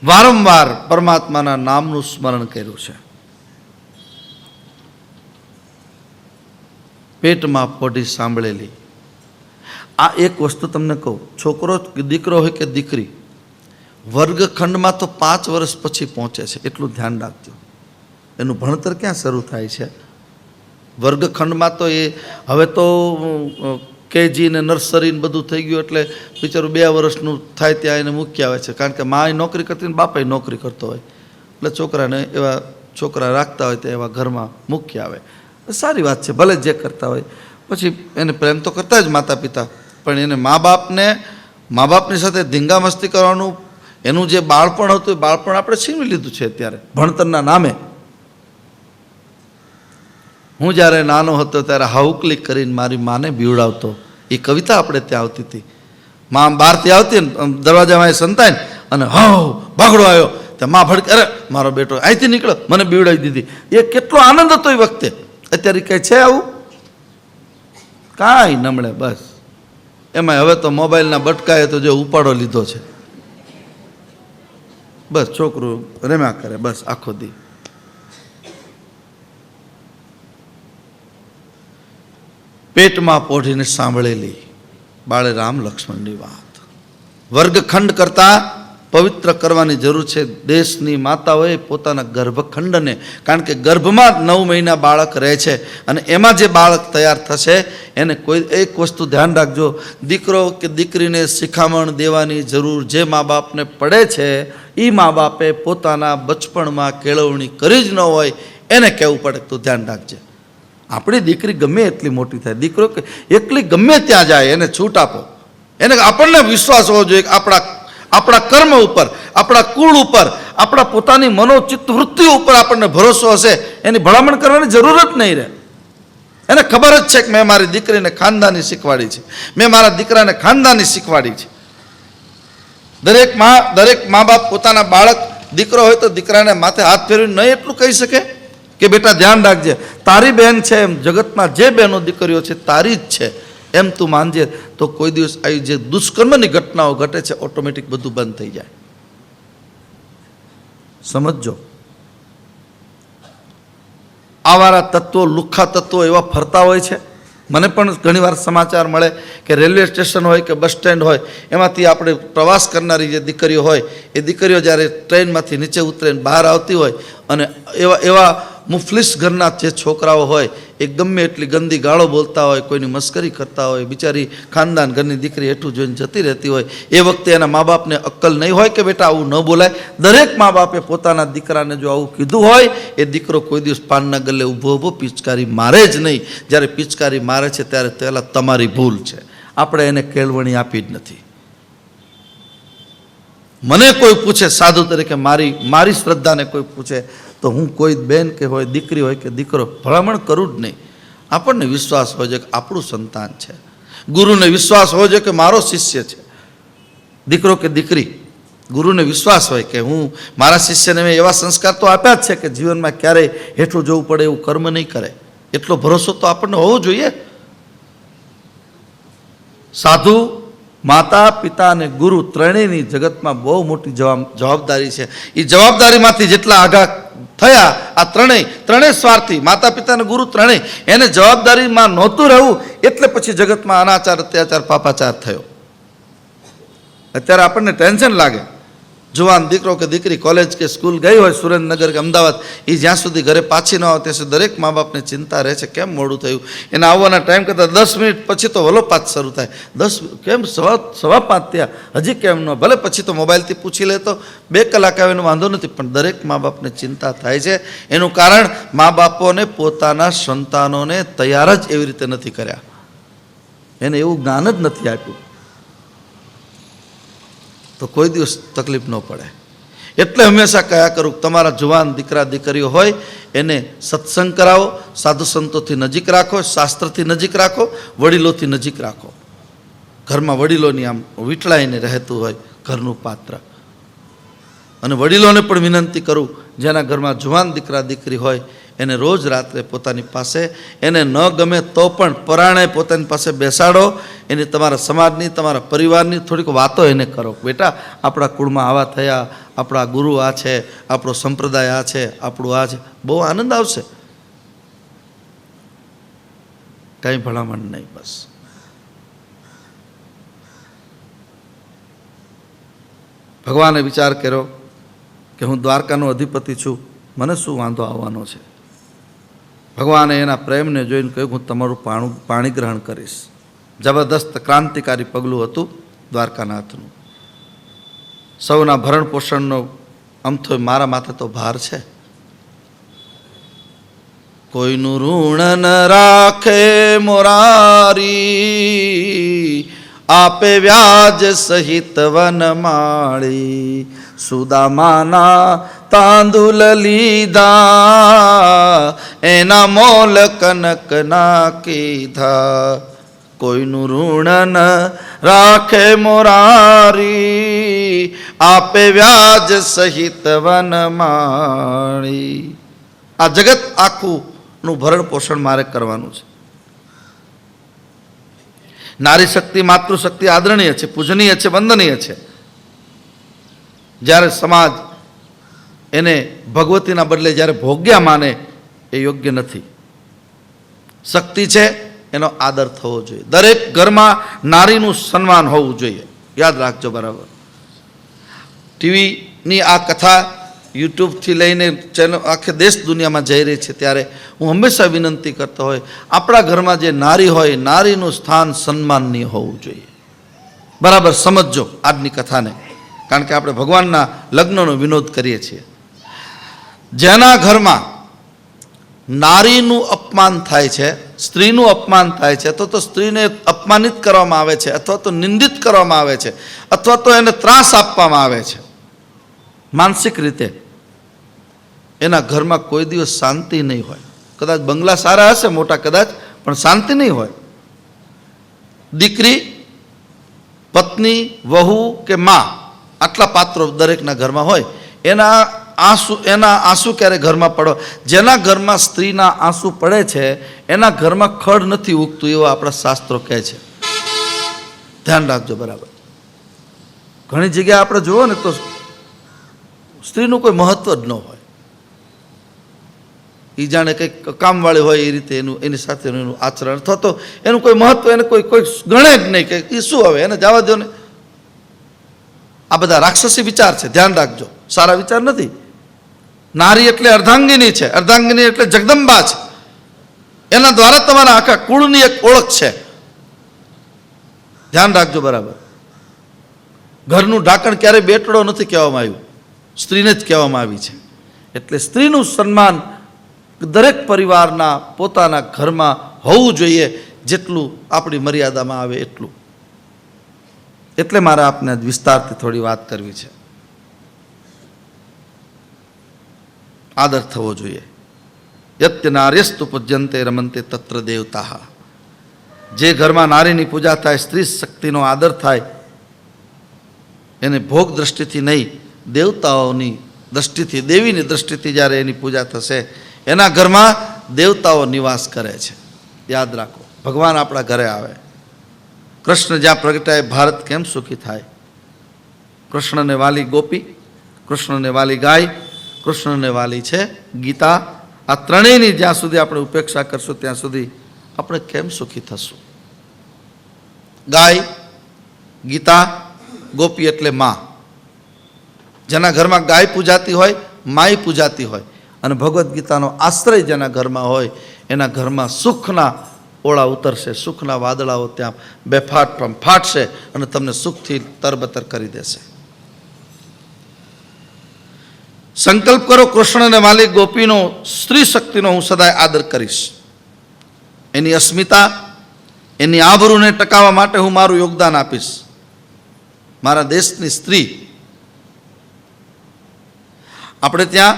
વારંવાર પરમાત્માના નામનું સ્મરણ કર્યું છે. પેટમાં પોઢી સાંભળેલી. આ એક વસ્તુ તમને કહું, છોકરો દીકરો હોય કે દીકરી વર્ગખંડમાં તો 5 વર્ષ પછી પહોંચે છે, એટલું ધ્યાન રાખજો. એનું ભણતર ક્યાં શરૂ થાય છે? વર્ગખંડમાં તો એ હવે તો કેજી ને નર્સરી ને બધું થઈ ગયું, એટલે બિચારું 2 વર્ષનું થાય ત્યાં એને મૂકી આવે છે, કારણ કે મા નોકરી કરતી ને બાપા નોકરી કરતો હોય, એટલે છોકરાને એવા છોકરા રાખતા હોય તો એવા ઘરમાં મૂકી આવે. સારી વાત છે, ભલે જે કરતા હોય. પછી એને પ્રેમ તો કરતા જ માતા પિતા, પણ એને મા બાપની સાથે ધીંગા મસ્તી કરવાનું, એનું જે બાળપણ હતું એ બાળપણ આપણે છીનવી લીધું છે અત્યારે ભણતરના નામે. હું જ્યારે નાનો હતો ત્યારે હાઉકલી કરીને મારી માને બીવડાવતો. એ કવિતા આપણે ત્યાં આવતી હતી. મા બહારથી આવતી ને દરવાજામાં એ સંતાય ને અને હાઉ ભાગડો આવ્યો ત્યાં મા ભડકે, અરે મારો બેટો અહીંથી નીકળો, મને બીવડાવી દીધી. એ કેટલો આનંદ હતો એ વખતે. અત્યારે કંઈ છે આવું? કાંઈ નમળે. બસ એમાં હવે તો મોબાઈલના બટકાએ તો જે ઉપાડો લીધો છે. બસ છોકરું રમ્યા કરે બસ આખો દી. પેટમાં પોઢીને સાંભળેલી બાળે રામ લક્ષ્મણની વાત. વર્ગખંડ કરતાં પવિત્ર કરવાની જરૂર છે દેશની માતાઓએ પોતાના ગર્ભખંડને, કારણ કે ગર્ભમાં 9 મહિના બાળક રહે છે અને એમાં જે બાળક તૈયાર થશે એને કોઈ એક વસ્તુ ધ્યાન રાખજો, દીકરો કે દીકરીને શિખામણ દેવાની જરૂર જે મા બાપને પડે છે એ મા બાપે પોતાના બચપણમાં કેળવણી કરી જ ન હોય એને કહેવું પડે. તો ધ્યાન રાખજે. આપણી દીકરી ગમે એટલી મોટી થાય, દીકરો એકલી ગમે ત્યાં જાય એને છૂટ આપો. એને આપણને વિશ્વાસ હોવો જોઈએ કે આપણા કર્મ ઉપર, આપણા કુળ ઉપર, આપણા પોતાની મનોચિત્ત વૃત્તિઓ ઉપર આપણને ભરોસો હશે, એની ભલામણ કરવાની જરૂર જ નહીં રહે. એને ખબર જ છે કે મેં મારી દીકરીને ખાનદાની શીખવાડી છે, મેં મારા દીકરાને ખાનદાની શીખવાડી છે. દરેક મા બાપ પોતાના બાળક દીકરો હોય તો દીકરાને માથે હાથ ફેરવીને નહીં એટલું કહી શકે કે બેટા ધ્યાન રાખજે, તારી બહેન છે, એમ જગતમાં જે બહેનો દીકરીઓ છે તારી જ છે એમ તું માનજે, તો કોઈ દિવસ આવી જે દુષ્કર્મની ઘટનાઓ ઘટે છે ઓટોમેટિક બધું બંધ થઈ જાય. સમજો. આવારા તત્વો, લુખ્ખા તત્વો એવા ફરતા હોય છે. મને પણ ઘણીવાર સમાચાર મળે કે રેલવે સ્ટેશન હોય કે બસ સ્ટેન્ડ હોય એમાંથી આપણે પ્રવાસ કરનારી જે દીકરીઓ હોય એ દીકરીઓ જ્યારે ટ્રેનમાંથી નીચે ઉતરીને બહાર આવતી હોય અને એવા મુફલિસ ઘરના જે છોકરાઓ હોય એ ગમે એટલી ગંદી ગાળો બોલતા હોય, કોઈની મસ્કરી કરતા હોય, બિચારી ખાનદાન ઘરની દીકરી હેઠું જોઈને જતી રહેતી હોય, એ વખતે એના મા બાપને અક્કલ નહીં હોય કે બેટા આવું ન બોલાય. દરેક મા બાપે પોતાના દીકરાને જો આવું કીધું હોય એ દીકરો કોઈ દિવસ પાનના ગલ્લે ઊભો પિચકારી મારે જ નહીં. જ્યારે પિચકારી મારે છે ત્યારે પહેલાં તમારી ભૂલ છે, આપણે એને કેળવણી આપી જ નથી. મને કોઈ પૂછે સાધુ તરીકે, મારી શ્રદ્ધાને કોઈ પૂછે તો હું કોઈ બેન કે હોય, દીકરી હોય કે દીકરો, ભલામણ કરું જ નહીં. આપણને વિશ્વાસ હોય છે કે આપણું સંતાન છે, ગુરુને વિશ્વાસ હોય છે કે મારો શિષ્ય છે, દીકરો કે દીકરી. ગુરુને વિશ્વાસ હોય કે હું મારા શિષ્યને મેં એવા સંસ્કાર તો આપ્યા જ છે કે જીવનમાં ક્યારેય હેઠું જવું પડે એવું કર્મ નહીં કરે. એટલો ભરોસો તો આપણને હોવો જોઈએ. સાધુ, માતા પિતા અને ગુરુ ત્રણેયની જગતમાં બહુ મોટી જવાબદારી છે. એ જવાબદારીમાંથી જેટલા આઘા થયા આ ત્રણેય સ્વાર્થી, માતા પિતા અને ગુરુ ત્રણેય, એને જવાબદારીમાં નહોતું રહેવું એટલે પછી જગતમાં અનાચાર, અત્યાચાર, પાપાચાર થયો. અત્યારે આપણને ટેન્શન લાગે. જુવાન દીકરો કે દીકરી કોલેજ કે સ્કૂલ ગઈ હોય સુરેન્દ્રનગર કે અમદાવાદ, એ જ્યાં સુધી ઘરે પાછી ન આવે ત્યાં સુધી દરેક મા બાપને ચિંતા રહે છે કેમ મોડું થયું. એના આવવાના ટાઈમ કરતાં 10 મિનિટ પછી તો વલોપાત શરૂ થાય. 10 કેમ 5:15 થયા હજી કેમ ન, ભલે પછી તો મોબાઈલથી પૂછી લે તો 2 કલાક આવે એનો વાંધો નથી, પણ દરેક મા બાપને ચિંતા થાય છે. એનું કારણ મા બાપોને પોતાના સંતાનોને તૈયાર જ એવી રીતે નથી કર્યા, એને એવું જ્ઞાન જ નથી આપ્યું, તો કોઈ દિવસ તકલીફ ન પડે. એટલે હંમેશા કહ્યા કરું તમારા જુવાન દીકરા દીકરીઓ હોય એને સત્સંગ કરાવો, સાધુ સંતોથી નજીક રાખો, શાસ્ત્રથી નજીક રાખો, વડીલોથી નજીક રાખો. ઘરમાં વડીલોની આમ વીંટળાઈને રહેતું હોય ઘરનું પાત્ર. અને વડીલોને પણ વિનંતી કરું જેના ઘરમાં જુવાન દીકરા દીકરી હોય એને રોજ રાત્રે પોતાની પાસે, એને ન ગમે તો પણ પરાણે પોતાની પાસે બેસાડો, એની તમારા સમાજની, તમારા પરિવારની થોડીક વાતો એને કરો. બેટા, આપણા કુળમાં આવા થયા, આપણા ગુરુ આ છે, આપણો સંપ્રદાય આ છે, આપણું આ છે. બહુ આનંદ આવશે. કંઈ ભલામણ નહીં. બસ ભગવાને વિચાર કર્યો કે હું દ્વારકાનો અધિપતિ છું, મને શું વાંધો આવવાનો છે. ભગવાને એના પ્રેમને જોઈને કહ્યું, હું તમારું પાણી ગ્રહણ કરીશ. જબરદસ્ત ક્રાંતિકારી પગલું હતું દ્વારકાનાથનું. સૌના ભરણ પોષણનો અમથો મારા માથે તો ભાર છે. કોઈનું ઋણ ન રાખે મોરારી, આપે વ્યાજ સહિત વનમાળી. સુદામાના તાંદુલ લીધા, એના મોલ કનક ના કીધા. કોઈનું ઋણ ન રાખે મોરારી, આપે વ્યાજ સહિત વનમાળી. આ જગત આખું નું ભરણ પોષણ મારે કરવાનું છે. નારી શક્તિ, માતૃશક્તિ આદરણીય છે, પૂજનીય છે, વંદનીય છે. જ્યારે સમાજ એને ભગવતીના બદલે જ્યારે ભોગ્યા માને એ યોગ્ય નથી. શક્તિ છે, એનો આદર થવો જોઈએ. દરેક ઘરમાં નારીનું સન્માન હોવું જોઈએ. યાદ રાખજો. બરાબર. ટીવીની આ કથા યુટ્યુબથી લઈને ચેનલ આખે દેશ દુનિયામાં જઈ રહી છે, ત્યારે હું હંમેશા વિનંતી કરતો હોય, આપણા ઘરમાં જે નારી હોય, નારીનું સ્થાન સન્માનનીય હોવું જોઈએ. બરાબર સમજજો આજની કથાને, કારણ કે આપણે ભગવાનના લગ્નનો વિનોદ કરીએ છીએ. જેના ઘરમાં નારીનું અપમાન થાય છે, સ્ત્રીનું અપમાન થાય છે, અથવા તો સ્ત્રીને અપમાનિત કરવામાં આવે છે, અથવા તો નિંદિત કરવામાં આવે છે, અથવા તો એને ત્રાસ આપવામાં આવે છે માનસિક રીતે, એના ઘરમાં કોઈ દિવસ શાંતિ નહીં હોય. કદાચ બંગલા સારા હશે મોટા, કદાચ, પણ શાંતિ નહીં હોય. દીકરી, પત્ની, વહુ કે માં, આટલા પાત્રો દરેકના ઘરમાં હોય. એના આંસુ ક્યારે ઘરમાં પડો? જેના ઘરમાં સ્ત્રીના આંસુ પડે છે એના ઘરમાં ખડ નથી ઉગતું, એવા આપણા શાસ્ત્રો કહે છે. ધ્યાન રાખજો. બરાબર. ઘણી જગ્યાએ આપણે જુઓ ને તો સ્ત્રીનું કોઈ મહત્વ જ ન હોય. એ જાણે કંઈક કામવાળી હોય એ રીતે એની સાથેનું એનું આચરણ, અથવા તો એનું કોઈ મહત્વ એને કોઈ ગણે જ નહીં કે એ શું હવે, એને જવા દો ને. આ બધા રાક્ષસી વિચાર છે. ધ્યાન રાખજો. સારા વિચાર નથી. નારી એટલે અર્ધાંગિની છે. અર્ધાંગિની એટલે જગદંબા છે. એના દ્વારા તમારા આખા કુળની એક ઓળખ છે. ધ્યાન રાખજો. બરાબર. ઘરનું ઢાંકણ ક્યારે બેટડો નથી કહેવામાં આવ્યું, સ્ત્રીને જ કહેવામાં આવી છે. એટલે સ્ત્રીનું સન્માન દરેક પરિવારના પોતાના ઘરમાં હોવું જોઈએ, જેટલું આપણી મર્યાદામાં આવે એટલું. એટલે મારે આપને વિસ્તારથી થોડી વાત કરવી છે. આદર થવો જોઈએ. યત્ય નાર્યસ્તુ પૂજ્યંતે રમંતે તત્ર દેવતા. જે ઘરમાં નારીની પૂજા થાય, સ્ત્રી શક્તિનો આદર થાય, એને ભોગ દ્રષ્ટિથી નહીં, દેવતાઓની દ્રષ્ટિથી, દેવીની દ્રષ્ટિથી જ્યારે એની પૂજા થશે, એના ઘરમાં દેવતાઓ નિવાસ કરે છે. યાદ રાખો. ભગવાન આપણા ઘરે આવે. કૃષ્ણ જ્યાં પ્રગટાય, ભારત કેમ સુખી થાય? કૃષ્ણને વાલી ગોપી, કૃષ્ણને વાલી ગાય, કૃષ્ણને વાલી છે ગીતા. આ ત્રણેયની જ્યાં સુધી આપણે ઉપેક્ષા કરશું ત્યાં સુધી આપણે કેમ સુખી થશું? ગાય, ગીતા, ગોપી એટલે માં. જેના ઘરમાં ગાય પૂજાતી હોય, માય પૂજાતી હોય, અને ભગવદ્ ગીતાનો આશ્રય જેના ઘરમાં હોય, એના ઘરમાં સુખના ઓળા ઉતરશે, સુખના વાદળાઓ ત્યાં બેફાટ ફાટશે અને તમને સુખથી તરબતર કરી દેશે. સંકલ્પ કરો, કૃષ્ણને વાલી ગોપીનો, સ્ત્રી શક્તિનો હું સદાય આદર કરીશ. એની અસ્મિતા, એની આબરૂને ટકાવવા માટે હું મારું યોગદાન આપીશ. મારા દેશની સ્ત્રી, આપણે ત્યાં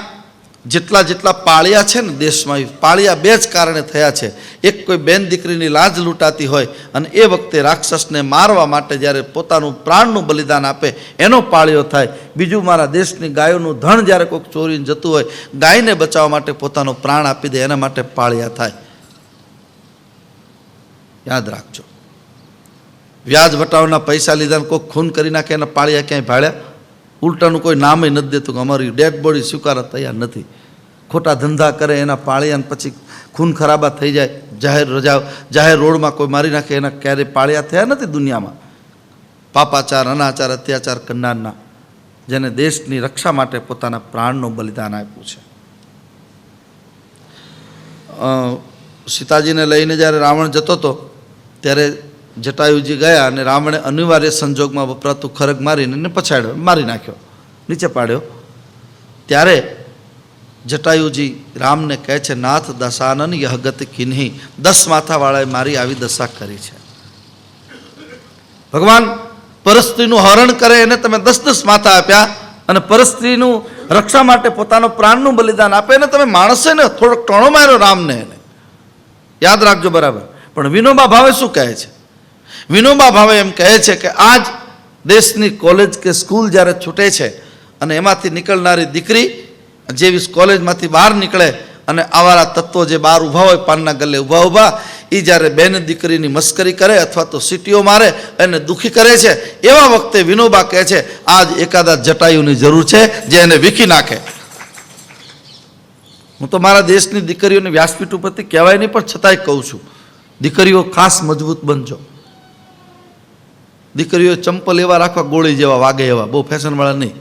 જેટલા જેટલા પાળિયા છે ને દેશમાં, પાળિયા બે જ કારણે થયા છે. એક કોઈ બેન દીકરીની લાજ લૂંટાતી હોય અને એ વખતે રાક્ષસને મારવા માટે જ્યારે પોતાનું પ્રાણનું બલિદાન આપે એનો પાળિયો થાય. બીજું મારા દેશની ગાયોનું ધણ જ્યારે કોઈક ચોરીને જતું હોય, ગાયને બચાવવા માટે પોતાનો પ્રાણ આપી દે એના માટે પાળિયા થાય. યાદ રાખજો. વ્યાજ વટાવના પૈસા લીધા કોઈક ખૂન કરી નાખે એના પાળિયા ક્યાંય ભાળ્યા? ઉલટાનું કોઈ નામ નથી દેતું કે અમારી ડેડ બોડી સ્વીકારવા તૈયાર નથી. ખોટા ધંધા કરે એના પાળિયા, પછી ખૂન ખરાબા થઈ જાય, જાહેર રજા જાહેર રોડમાં કોઈ મારી નાખે એના ક્યારેય પાળિયા થયા નથી દુનિયામાં. પાપાચાર, અનાચાર, અત્યાચાર કરનારના, જેને દેશની રક્ષા માટે પોતાના પ્રાણનું બલિદાન આપ્યું છે. સીતાજીને લઈને જ્યારે રાવણ જતો હતો ત્યારે જટાયુજી ગયા અને રાવણે અનિવાર્ય સંજોગમાં વપરાતું ખરગ મારીને એને પછાડ્યો, મારી નાખ્યો, નીચે પાડ્યો. ત્યારે જટાયુજી રામને કહે છે, નાથ દશાનન યહગત કિન્હી, 10 માથાવાળાએ મારી આવી દશા કરી છે. ભગવાન પરસ્ત્રીનું હરણ કરે એને તમે 10 માથા આપ્યા અને પરસ્ત્રીનું રક્ષા માટે પોતાનો પ્રાણનું બલિદાન આપે ને તમે માણસે ને થોડોક ટણો માર્યો રામને. એને યાદ રાખજો બરાબર. પણ વિનોબા ભાવે શું કહે છે? વિનોબા ભાવે એમ કહે છે કે આજ દેશની કોલેજ કે સ્કૂલ જ્યારે છૂટે છે અને એમાંથી નીકળનારી દીકરી જેવી કોલેજમાંથી બહાર નીકળે અને આવારા તત્વો જે બહાર ઊભા હોય, પાનના ગલ્લે ઊભા એ જ્યારે બેન દીકરીની મસ્કરી કરે અથવા તો સીટીઓ મારે એને દુઃખી કરે છે, એવા વખતે વિનોબા કહે છે આજ એકાદા જટાયુની જરૂર છે જે એને વીખી નાખે. હું તો મારા દેશની દીકરીઓને વ્યાસપીઠ ઉપરથી કહેવાય નહીં પણ છતાંય કહું છું, દીકરીઓ ખાસ મજબૂત બનજો. દીકરીઓ ચંપલ એવા રાખવા ગોળી જેવા વાગે એવા, બહુ ફેશનવાળા નહીં.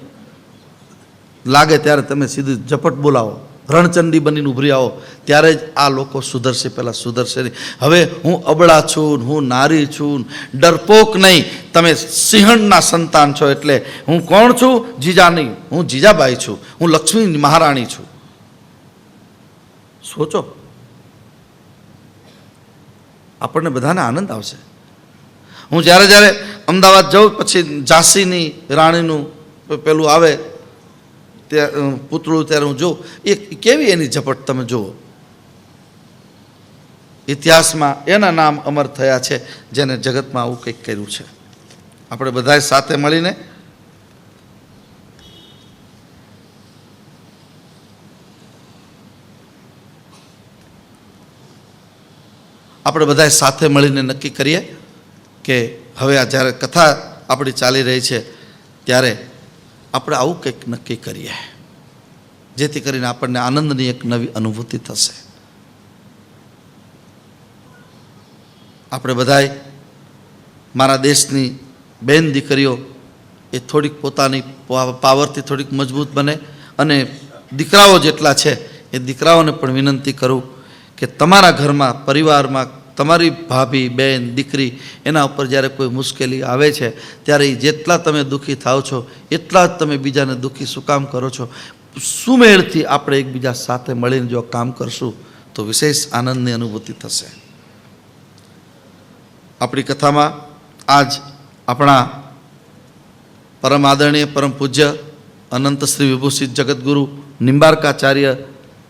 લાગે ત્યારે તમે સીધી ઝપટ બોલાવો, રણચંડી બનીને ઉભરી આવો, ત્યારે જ આ લોકો સુધરશે, પહેલાં સુધરશે નહીં. હવે હું અબળા છું, હું નારી છું, ડરપોક નહીં. તમે સિંહણના સંતાન છો એટલે હું કોણ છું? જીજા નહીં, હું જીજાબાઈ છું, હું લક્ષ્મી મહારાણી છું. સોચો, આપણને બધાને આનંદ આવશે. હું જ્યારે જ્યારે અમદાવાદ જાઉં પછી ઝાંસીની રાણીનું પેલું આવે પૂતળું, ત્યારે હું જોઉં એ કેવી એની ઝપટ તમે જુઓ. ઇતિહાસમાં એના નામ અમર થયા છે જેને જગતમાં આવું કંઈક કર્યું છે. આપણે બધાએ સાથે મળીને નક્કી કરીએ કે હવે આ જ્યારે કથા આપણી ચાલી રહી છે ત્યારે આપણે આવું કંઈક નક્કી કરીએ જેથી કરીને આપણને આનંદની એક નવી અનુભૂતિ થશે. આપણે બધાએ મારા દેશની બેન દીકરીઓ એ થોડીક પોતાની પાવરથી થોડીક મજબૂત બને અને દીકરાઓ જેટલા છે એ દીકરાઓને પણ વિનંતી કરું કે તમારા ઘરમાં, પરિવારમાં તમારી ભાભી, બેન, દીકરી એના ઉપર જ્યારે કોઈ મુશ્કેલી આવે છે ત્યારે જેટલા તમે દુઃખી થાવ છો એટલા જ તમે બીજાને દુઃખી શું કામ કરો છો? સુમેળથી આપણે એકબીજા સાથે મળીને જો કામ કરશું તો વિશેષ આનંદની અનુભૂતિ થશે. આપણી કથામાં આજ આપણા પરમ આદરણીય પરમ પૂજ્ય અનંત શ્રી વિભૂષિત જગતગુરુ નિંબાર્કાચાર્ય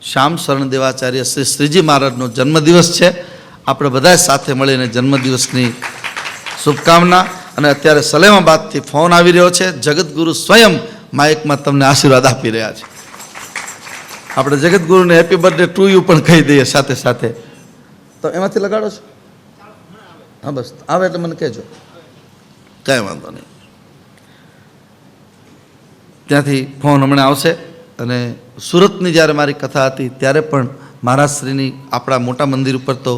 શ્યામ શરણ દેવાચાર્ય શ્રી શ્રીજી મહારાજનો જન્મદિવસ છે. આપણે બધા સાથે મળીને જન્મદિવસની શુભકામના. અને અત્યારે સલેમાબાદથી ફોન આવી રહ્યો છે, જગતગુરુ સ્વયં માઇકમાં તમને આશીર્વાદ આપી રહ્યા છે. આપણે જગતગુરુને હેપી બર્થડે ટુ યુ પણ કહી દઈએ સાથે સાથે. તો એમાંથી લગાડો છો? હા બસ આવે એટલે મને કહેજો, કાંઈ વાંધો નહીં. ત્યાંથી ફોન હમણાં આવશે. અને સુરતની જ્યારે મારી કથા હતી ત્યારે પણ મહારાજશ્રીની આપણા મોટા મંદિર ઉપર તો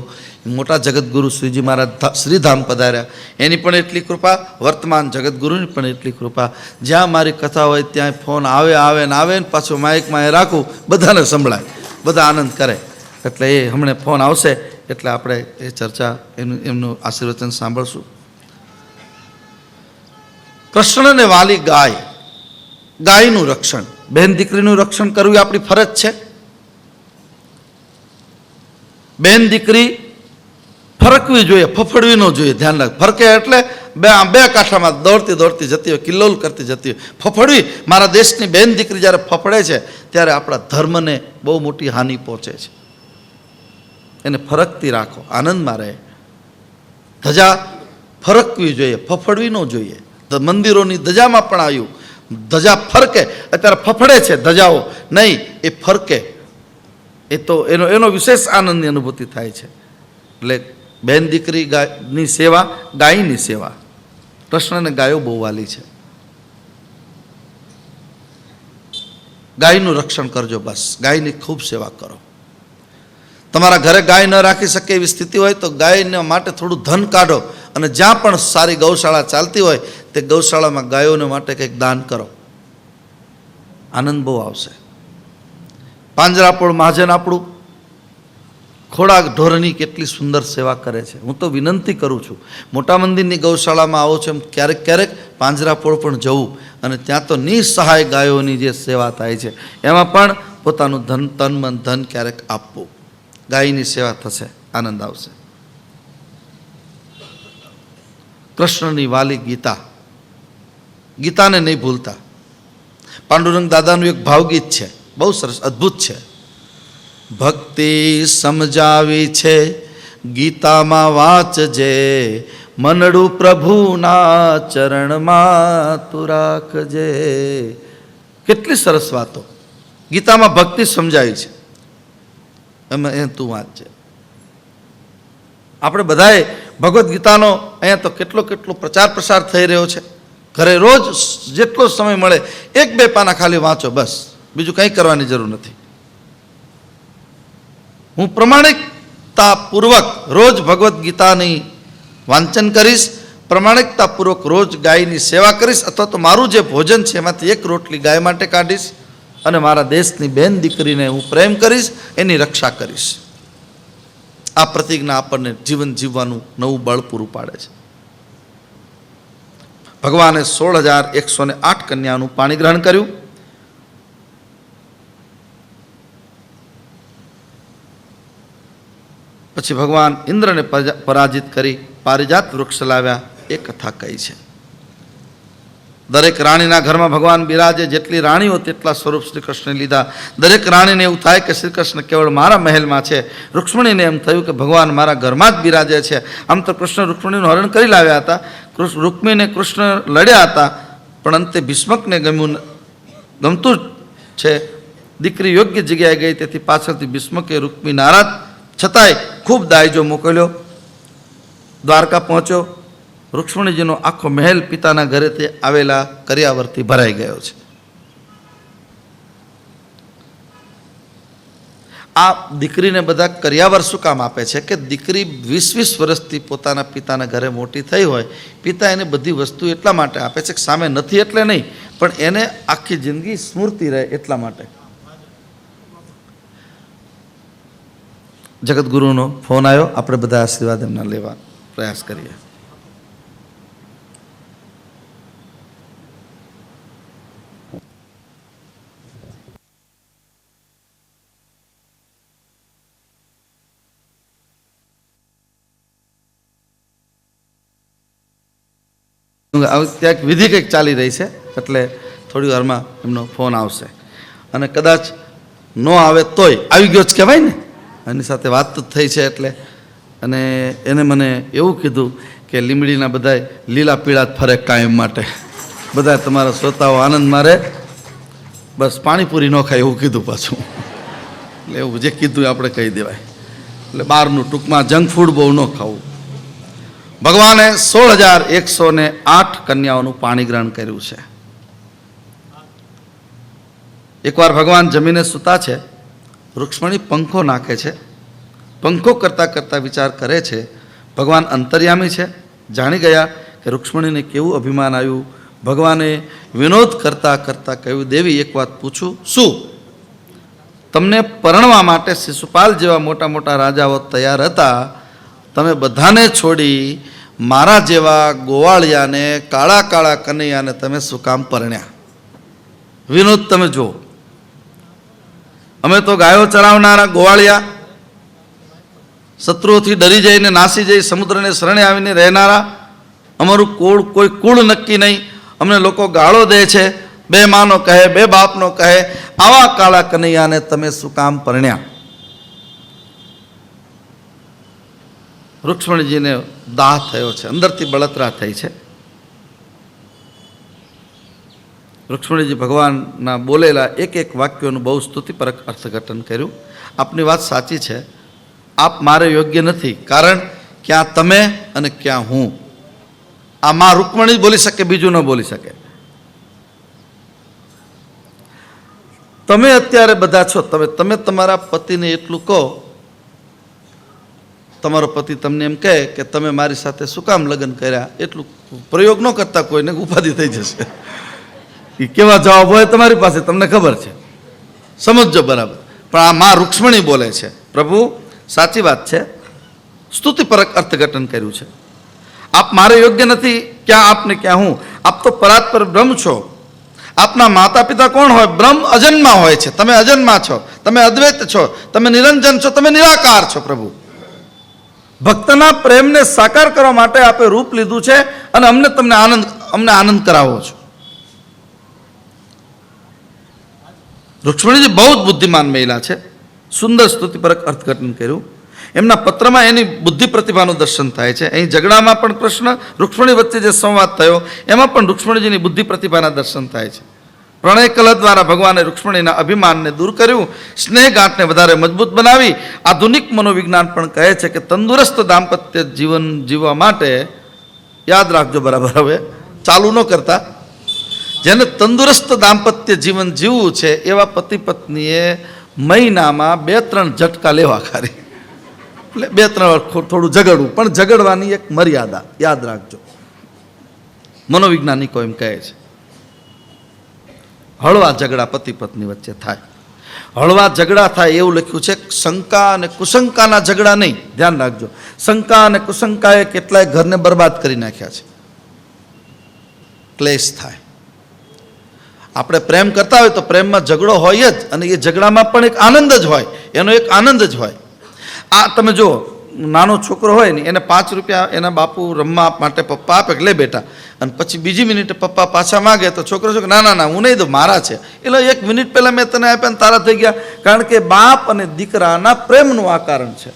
મોટા જગતગુરુ શ્રીજી મહારાજ શ્રીધામ પધાર્યા, એની પણ એટલી કૃપા, વર્તમાન જગતગુરુની પણ એટલી કૃપા. જ્યાં મારી કથા હોય ત્યાં ફોન આવે ને પાછું માઇકમાં એ રાખું, બધાને સંભળાય, બધા આનંદ કરે. એટલે એ હમણાં ફોન આવશે એટલે આપણે એ ચર્ચા એમનું આશીર્વચન સાંભળશું. કૃષ્ણને વાલી ગાય, ગાયનું રક્ષણ, બહેન દીકરીનું રક્ષણ કરવું એ આપણી ફરજ છે. બેન દીકરી ફરકવી જોઈએ, ફફડવી ન જોઈએ. ધ્યાન રાખ, ફરકે એટલે બે કાંઠામાં દોડતી દોડતી જતી હોય, કિલ્લોલ કરતી જતી હોય. ફફડવી મારા દેશની બેન દીકરી જ્યારે ફફડે છે ત્યારે આપણા ધર્મને બહુ મોટી હાનિ પહોંચે છે. એને ફરકતી રાખો, આનંદમાં રહે. ધજા ફરકવી જોઈએ, ફફડવી ન જોઈએ. મંદિરોની ધજામાં પણ આવ્યું, ધજા ફરકે. અત્યારે ફફડે છે ધજાઓ, નહીં, એ ફરકે. એ તો એનો વિશેષ આનંદની અનુભૂતિ થાય છે. એટલે બેન દીકરી ગાયની સેવા, ગાયની સેવા. કૃષ્ણને ગાયો બહુ વાલી છે. ગાયનું રક્ષણ કરજો, બસ ગાયની ખૂબ સેવા કરો. તમારા ઘરે ગાય ન રાખી શકે એવી સ્થિતિ હોય તો ગાયને માટે થોડું ધન કાઢો અને જ્યાં પણ સારી ગૌશાળા ચાલતી હોય તે ગૌશાળામાં ગાયોને માટે કંઈક દાન કરો. આનંદ બહુ આવશે. પાંજરાપોળ મહાજન આપણું ખોડા ઢોરની કેટલી સુંદર સેવા કરે છે. હું તો વિનંતી કરું છું, મોટા મંદિરની ગૌશાળામાં આવો છો એમ ક્યારેક ક્યારેક પાંજરાપોળ પણ જવું અને ત્યાં તો નિસહાય ગાયોની જે સેવા થાય છે એમાં પણ પોતાનું ધન, તન મન ધન ક્યારેક આપવું. ગાયની સેવા થશે, આનંદ આવશે. કૃષ્ણની વાલી ગીતા, ગીતાને નહીં ભૂલતા. પાંડુરંગ દાદાનું એક ભાવગીત છે, બહુ સરસ, અદ્ભુત છે. ભક્તિ સમજાવી છે ગીતામાં વાંચજે, મનડું પ્રભુના ચરણમાં તું રાખજે. કેટલી સરસ વાતો ગીતામાં ભક્તિ સમજાવી છે, એમાં એ તું વાંચજે. આપણે બધાએ ભગવદ્ ગીતાનો અહીંયા તો કેટલો કેટલો પ્રચાર પ્રસાર થઈ રહ્યો છે. ઘરે રોજ જેટલો સમય મળે 1-2 પાના ખાલી વાંચો, બસ, બીજું કંઈ કરવાની જરૂર નથી. હું પ્રમાણિકતાપૂર્વક રોજ ભગવદ્ ગીતાની વાંચન કરીશ, પ્રમાણિકતાપૂર્વક રોજ ગાયની સેવા કરીશ, અથવા તો મારું જે ભોજન છે એમાંથી 1 રોટલી ગાય માટે કાઢીશ અને મારા દેશની બેન દીકરીને હું પ્રેમ કરીશ, એની રક્ષા કરીશ. આ પ્રતિજ્ઞા આપણને જીવન જીવવાનું નવું બળ પૂરું પાડે છે. ભગવાને 16,108 કન્યાનું પાણી ગ્રહણ કર્યું. પછી ભગવાન ઇન્દ્રને પરાજિત કરી પારિજાત વૃક્ષ લાવ્યા, એ કથા કહી છે. દરેક રાણીના ઘરમાં ભગવાન બિરાજે, જેટલી રાણીઓ તેટલા સ્વરૂપ શ્રી કૃષ્ણે લીધા. દરેક રાણીને એવું થાય કે શ્રી કૃષ્ણ કેવળ મારા મહેલમાં છે. રૂક્ષ્મણીને એમ થયું કે ભગવાન મારા ઘરમાં જ બિરાજે છે. આમ તો કૃષ્ણ રૂક્ષ્મણીનું હરણ કરી લાવ્યા હતા. રૂક્મિણીને કૃષ્ણ લડ્યા હતા, પણ અંતે ભીષ્મકને ગમતું છે. દીકરી યોગ્ય જગ્યાએ ગઈ, તેથી પાછળથી ભીષ્મકે રૂક્મી નારાજ છતાંય ખૂબ દાયજો મોકલ્યો. દ્વારકા પહોંચ્યો. રૂક્ષ્મણીજીનો આખો મહેલ પિતાના ઘરેથી આવેલા કર્યાવરથી ભરાઈ ગયો છે. આ દીકરીને બધા કર્યાવર શું કામ આપે છે કે દીકરી 20-20 વર્ષથી પોતાના પિતાના ઘરે મોટી થઈ હોય, પિતા એને બધી વસ્તુ એટલા માટે આપે છે કે સામે નથી એટલે નહીં, પણ એને આખી જિંદગી સ્મૃતિ રહે એટલા માટે. જગતગુરુનો ફોન આવ્યો, આપણે બધા આશીર્વાદ એમના લેવા પ્રયાસ કરીએ. ત્યાં વિધિ કંઈક ચાલી રહી છે, એટલે થોડી વારમાં એમનો ફોન આવશે. અને કદાચ ન આવે તોય આવી ગયો જ કહેવાય ને, એની સાથે વાત તો થઈ છે એટલે. અને એને મને એવું કીધું કે લીમડીના બધાય લીલા પીળા જ ફરે કાયમ માટે, બધા તમારા શ્રોતાઓ આનંદમાં રહે, બસ પાણીપુરી ન ખાય એવું કીધું પાછું. એટલે એવું જે કીધું આપણે કહી દેવાય. એટલે બહારનું ટૂંકમાં જંક ફૂડ બહુ ન ખાવું. ભગવાને 16,108 કન્યાઓનું પાણી ગ્રહણ કર્યું છે. એકવાર ભગવાન જમીને સૂતા છે, રૂક્ષ્મણી પંખો નાખે છે. પંખો કરતાં કરતાં વિચાર કરે છે, ભગવાન અંતર્યામી છે, જાણી ગયા કે રૂક્ષ્મણીને કેવું અભિમાન આવ્યું. ભગવાને વિનોદ કરતાં કરતાં કહ્યું, દેવી એક વાત પૂછું, શું તમને પરણવા માટે શિશુપાલ જેવા મોટા મોટા રાજાઓ તૈયાર હતા, તમે બધાને છોડી મારા જેવા ગોવાળિયાને, કાળા કાળા કનૈયાને તમે શું કામ પરણ્યા? વિનોદ તમે જુઓ. અમે તો ગાયો ચરાવનારા ગોવાળિયા, શત્રુઓથી ડરી જઈને નાસી જઈ સમુદ્રને શરણે આવીને રહેનારા, અમારું કુળ કોઈ કુળ નક્કી નહીં, અમને લોકો ગાળો દે છે, બે માનો કહે, બે બાપનો કહે, આવા કાળા કનૈયાને તમે શું કામ પરણ્યા? રૂક્ષ્મણીજીને દાહ થયો છે, અંદરથી બળતરા થઈ છે. રૂક્ષ્મણીજી ભગવાનના બોલેલા એક એક વાક્યોનું બહુ સ્તુતિપરક અર્થઘટન કર્યું. આપની વાત સાચી છે, આપ મારે યોગ્ય નથી, કારણ ક્યાં તમે અને ક્યાં હું. આ માં રૂક્ષ્મણી બોલી શકે, બીજું ન બોલી શકે. તમે અત્યારે બધા છો, તમે તમારા પતિને એટલું કહો, તમારો પતિ તમને એમ કહે કે તમે મારી સાથે શું કામ લગ્ન કર્યા, એટલું પ્રયોગ ન કરતા કોઈને ઉપાધિ થઈ જશે. એ કેવા જવાબ હોય તમારી પાસે, તમને ખબર છે, સમજજો બરાબર. પણ આ માં રૂક્ષ્મણી બોલે છે, પ્રભુ સાચી વાત છે, સ્તુતિપરક અર્થઘટન કર્યું છે. આપ મારે યોગ્ય નથી, ક્યાં આપને ક્યાં હું. આપ તો પરાત્પર બ્રહ્મ છો. આપના માતા પિતા કોણ હોય? બ્રહ્મ અજન્મા હોય છે, તમે અજન્મા છો, તમે અદ્વૈત છો, તમે નિરંજન છો, તમે નિરાકાર છો. પ્રભુ ભક્તના પ્રેમને સાકાર કરવા માટે આપે રૂપ લીધું છે અને અમને આનંદ કરાવો છો. રૂક્ષ્મણીજી બહુ જ બુદ્ધિમાન મહિલા છે, સુંદર સ્તુતિપરક અર્થઘટન કર્યું. એમના પત્રમાં એની બુદ્ધિ પ્રતિભાનું દર્શન થાય છે. અહીં ઝઘડામાં પણ કૃષ્ણ રૂક્ષ્મણી વચ્ચે જે સંવાદ થયો એમાં પણ રૂક્ષ્મણીજીની બુદ્ધિ પ્રતિભાના દર્શન થાય છે. પ્રણય કલહ દ્વારા ભગવાને રૂક્ષ્મણીના અભિમાનને દૂર કર્યું, સ્નેહ ગાંઠને વધારે મજબૂત બનાવી. આધુનિક મનોવિજ્ઞાન પણ કહે છે કે તંદુરસ્ત દાંપત્ય જીવન જીવવા માટે, યાદ રાખજો બરાબર, હવે ચાલુ ન કરતા, જેને તંદુરસ્ત દાંપત્ય જીવન જીવવું છે એવા પતિ પત્નીએ મહિનામાં 2-3 ઝટકા લેવા ખાલી, એટલે 2-3 વાર થોડું ઝઘડવું, પણ ઝઘડવાની એક મર્યાદા, યાદ રાખજો. મનોવૈજ્ઞાનિકો એમ કહે છે હળવા ઝઘડા પતિ પત્ની વચ્ચે થાય. હળવા ઝઘડા થાય એવું લખ્યું છે, શંકા અને કુશંકાના ઝઘડા નહીં. ધ્યાન રાખજો, શંકા અને કુશંકાએ કેટલાય ઘરને બરબાદ કરી નાખ્યા છે. ક્લેશ થાય. આપણે પ્રેમ કરતા હોય તો પ્રેમમાં ઝઘડો હોય જ, અને એ ઝઘડામાં પણ એક આનંદ જ હોય, એનો એક આનંદ જ હોય. આ તમે જુઓ, નાનો છોકરો હોય ને, એને 5 રૂપિયા એના બાપુ રમવા માટે પપ્પા આપે કે લે બેટા, અને પછી બીજી મિનિટે પપ્પા પાછા માગે તો છોકરો શું કે ના ના ના હું નહીં દઉં, મારા છે. એટલે 1 મિનિટ પહેલાં મેં તને આપ્યા ને તારા થઈ ગયા. કારણ કે બાપ અને દીકરાના પ્રેમનું આ કારણ છે.